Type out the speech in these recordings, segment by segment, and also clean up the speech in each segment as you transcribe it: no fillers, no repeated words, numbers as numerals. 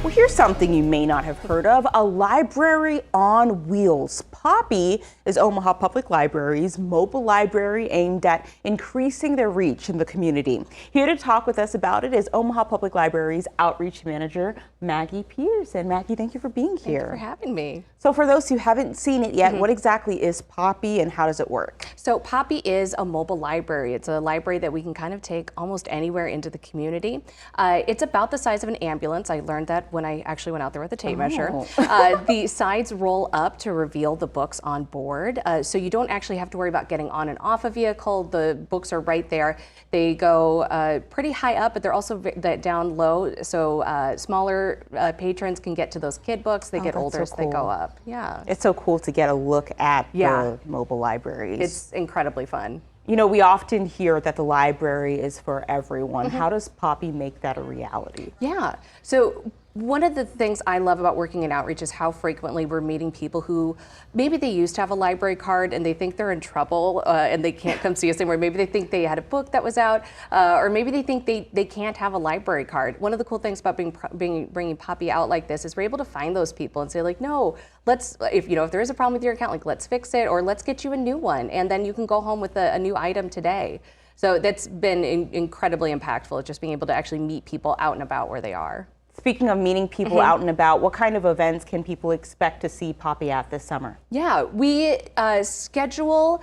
Well, here's something you may not have heard of, a library on wheels. Poppy is Omaha Public Library's mobile library aimed at increasing their reach in the community. Here to talk with us about it is Omaha Public Library's Outreach Manager, Maggie Peterson. Maggie, thank you for being here. Thank you for having me. So for those who haven't seen it yet, what exactly is Poppy and how does it work? So Poppy is a mobile library. It's a library that we can kind of take almost anywhere into the community. It's about the size of an ambulance. I learned that when I actually went out there with a tape measure. The sides roll up to reveal the books on board. So you don't actually have to worry about getting on and off a vehicle. The books are right there. They go pretty high up, but they're also down low. So smaller patrons can get to those kid books. They get older as they go up. Yeah. It's so cool to get a look at the mobile libraries. It's incredibly fun. You know, we often hear that the library is for everyone. How does Poppy make that a reality? Yeah. So one of the things I love about working in outreach is how frequently we're meeting people who maybe they used to have a library card and they think they're in trouble and they can't come see us anymore. Maybe they think they had a book that was out, or maybe they think they can't have a library card. One of the cool things about bringing Poppy out like this is we're able to find those people and say like, no, if there is a problem with your account, like let's fix it, or let's get you a new one, and then you can go home with a new item today. So that's been incredibly impactful, just being able to actually meet people out and about where they are. Speaking of meeting people out and about, what kind of events can people expect to see Poppy at this summer? Yeah, we schedule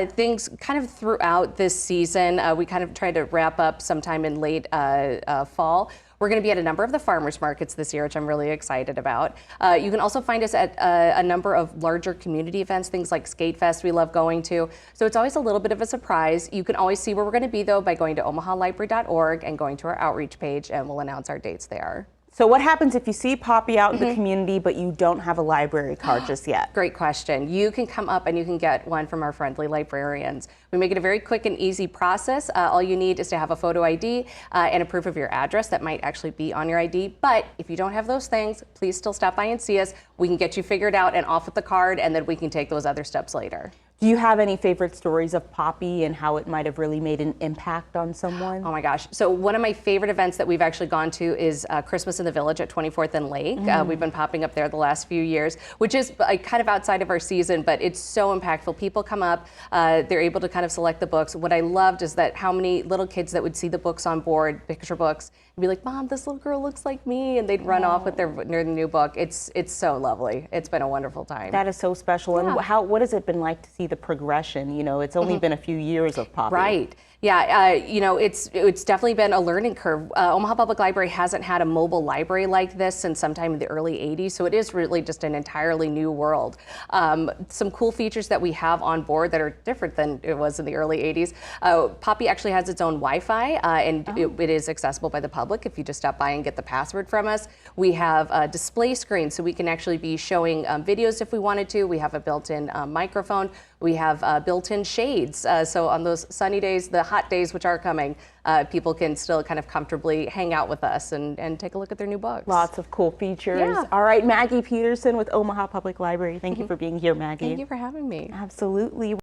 things kind of throughout this season. We kind of try to wrap up sometime in late fall. We're going to be at a number of the farmers markets this year, which I'm really excited about. You can also find us at a number of larger community events, things like Skate Fest we love going to. So it's always a little bit of a surprise. You can always see where we're going to be, though, by going to omahalibrary.org and going to our outreach page, and we'll announce our dates there. So what happens if you see Poppy out in the community, but you don't have a library card just yet? Great question. You can come up and you can get one from our friendly librarians. We make it a very quick and easy process. All you need is to have a photo ID and a proof of your address that might actually be on your ID. But if you don't have those things, please still stop by and see us. We can get you figured out and off with the card, and then we can take those other steps later. Do you have any favorite stories of Poppy and how it might have really made an impact on someone? Oh my gosh. So one of my favorite events that we've actually gone to is Christmas in the Village at 24th and Lake. We've been popping up there the last few years, which is kind of outside of our season, but it's so impactful. People come up, they're able to kind of select the books. What I loved is that how many little kids that would see the books on board, picture books, and be like, Mom, this little girl looks like me, and they'd run off with their new book. It's so lovely. It's been a wonderful time. That is so special. And what has it been like to see the progression? You know, it's only been a few years of Poppy. Right. Yeah, it's definitely been a learning curve. Omaha Public Library hasn't had a mobile library like this since sometime in the early 80s, so it is really just an entirely new world. Some cool features that we have on board that are different than it was in the early 80s. Poppy actually has its own Wi-Fi, and it is accessible by the public if you just stop by and get the password from us. We have a display screen, so we can actually be showing videos if we wanted to. We have a built-in microphone. We have built-in shades, so on those sunny days, the hot days which are coming, people can still kind of comfortably hang out with us and take a look at their new books. Lots of cool features. Yeah. All right, Maggie Peterson with Omaha Public Library. Thank you for being here, Maggie. Thank you for having me. Absolutely.